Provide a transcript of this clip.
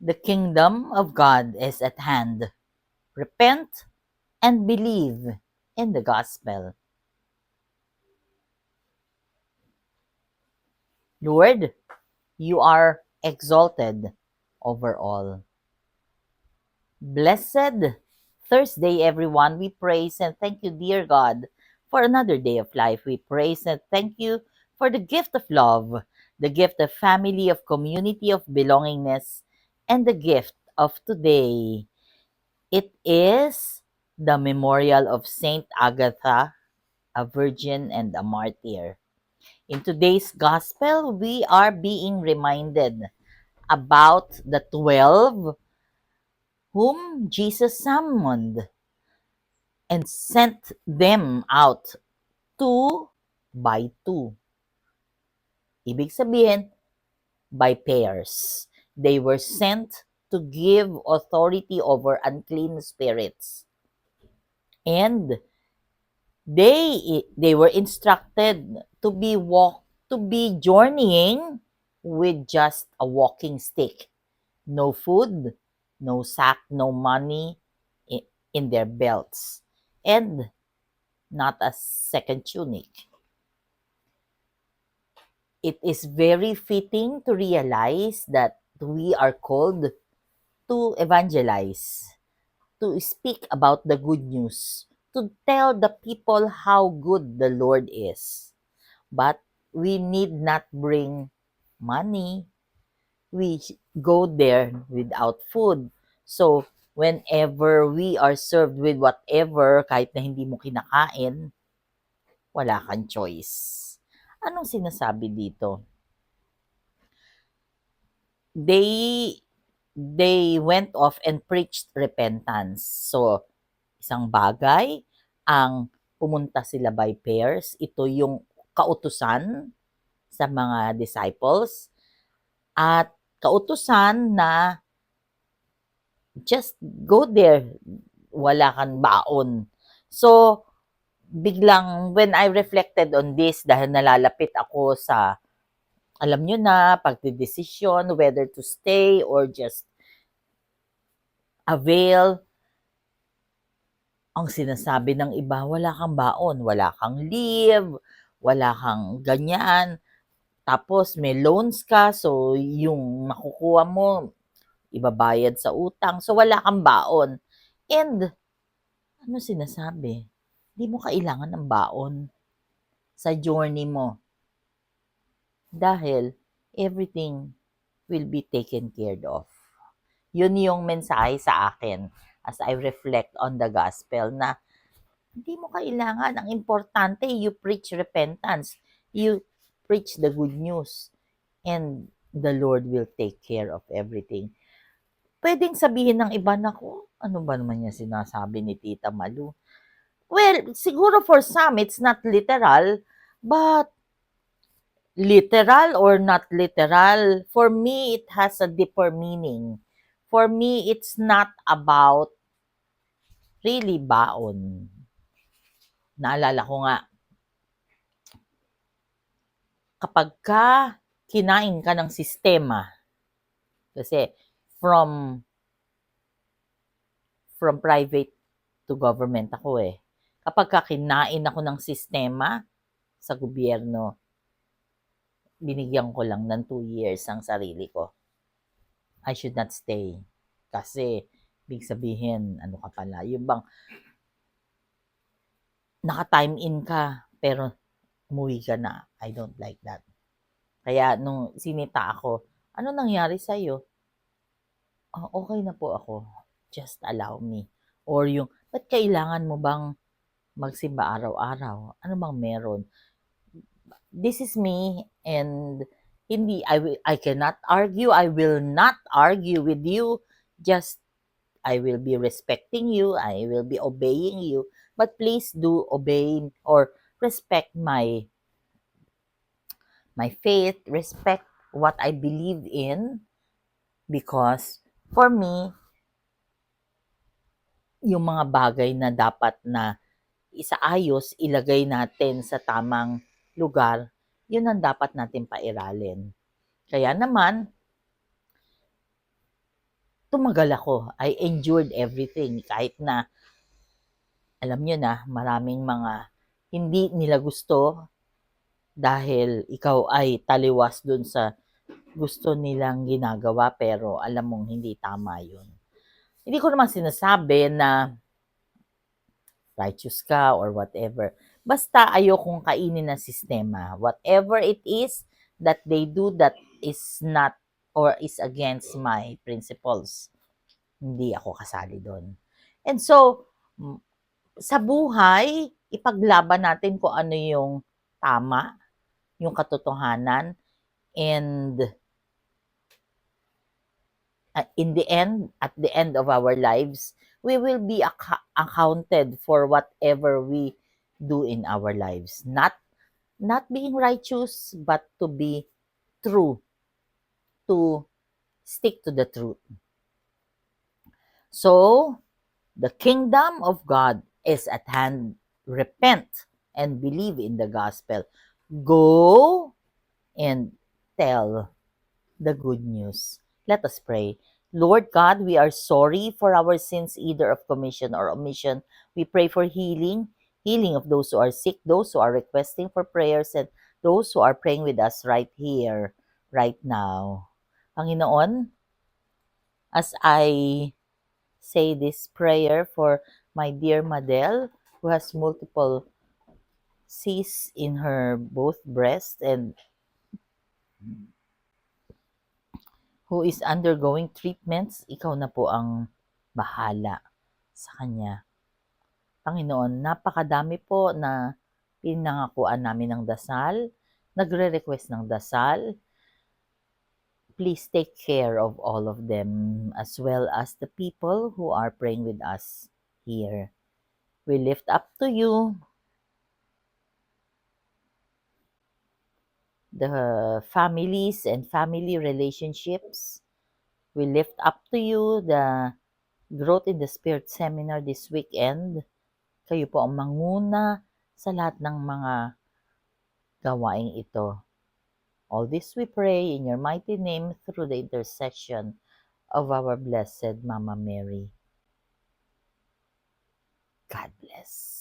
The kingdom of God is at hand. Repent and believe in the gospel. Lord, you are exalted over all. Blessed Thursday, everyone. We praise and thank you, dear God, for another day of life. We praise and thank you for the gift of love, the gift of family, of community, of belongingness, and the gift of today. It is the memorial of Saint Agatha, a virgin and a martyr. In today's gospel, we are being reminded about the 12 whom Jesus summoned and sent them out two by two. Ibig sabihin, by pairs. They were sent to give authority over unclean spirits. And they were instructed to be journeying with just a walking stick. No food, no sack, no money in their belts. And not a second tunic. It is very fitting to realize that we are called to evangelize, to speak about the good news, to tell the people how good the Lord is. But we need not bring money. We go there without food. So, whenever we are served with whatever, kahit na hindi mo kinakain, wala kang choice. Anong sinasabi dito? They went off and preached repentance. So, isang bagay, ang pumunta sila by pairs, ito yung kautusan sa mga disciples at kautusan na just go there, wala kang baon. So, biglang when I reflected on this, dahil nalalapit ako sa, alam nyo na, pagdidesisyon, whether to stay or just avail, ang sinasabi ng iba, wala kang baon, wala kang leave, wala kang ganyan. Tapos may loans ka, so yung makukuha mo, ibabayad sa utang. So wala kang baon. And ano sinasabi? Hindi mo kailangan ng baon sa journey mo. Dahil everything will be taken care of. Yun yung mensahe sa akin as I reflect on the gospel na hindi mo kailangan. Ang importante, you preach repentance. You preach the good news. And the Lord will take care of everything. Pwedeng sabihin ng iba, naku, ano ba naman yung sinasabi ni Tita Malu? Well, siguro for some, it's not literal, but literal or not literal, for me, it has a deeper meaning. For me, it's not about really baon. Naalala ko nga, kapag kinain ka ng sistema, kasi from private to government ako eh. Kapag kinain ako ng sistema sa gobyerno, binigyan ko lang ng 2 years ang sarili ko. I should not stay. Kasi, big sabihin, ano ka pala, yung bang naka-time in ka, pero umuwi ka na. I don't like that. Kaya, nung sinita ako, ano nangyari sa'yo? Oh, okay na po ako. Just allow me. Or yung, ba't kailangan mo bang magsimba araw-araw? Ano bang meron? This is me and I cannot argue. I will not argue with you. Just I will be respecting you. I will be obeying you. But please do obey or respect my faith, respect what I believe in, because for me, yung mga bagay na dapat na isaayos, ilagay natin sa tamang lugar, yun ang dapat natin pairalin. Kaya naman, tumagal ako. I endured everything kahit na alam niyo na maraming mga hindi nila gusto dahil ikaw ay taliwas dun sa gusto nilang ginagawa pero alam mong hindi tama yun. Hindi ko naman sinasabi na righteous ka or whatever. Basta ayokong kainin ng sistema. Whatever it is that they do that is not or is against my principles, hindi ako kasali doon. And so, sa buhay, ipaglaban natin kung ano yung tama, yung katotohanan, and at the end of our lives, we will be accounted for whatever we do in our lives. Not being righteous, but to be true, to stick to the truth. So, the kingdom of God is at hand. Repent and believe in the gospel. Go and tell the good news. Let us pray. Lord God, we are sorry for our sins, either of commission or omission. We pray for healing, healing of those who are sick, those who are requesting for prayers, and those who are praying with us right here, right now. Panginoon, as I say this prayer for my dear Madel, who has multiple cysts in her both breast and who is undergoing treatments, ikaw na po ang bahala sa kanya. Panginoon, napakadami po na pinangakuan namin ng dasal, nagre-request ng dasal. Please take care of all of them as well as the people who are praying with us here. We lift up to you the families and family relationships. We lift up to you the Growth in the Spirit Seminar this weekend. Kayo po ang manguna sa lahat ng mga gawaing ito. All this we pray in your mighty name through the intercession of our Blessed Mama Mary. God bless.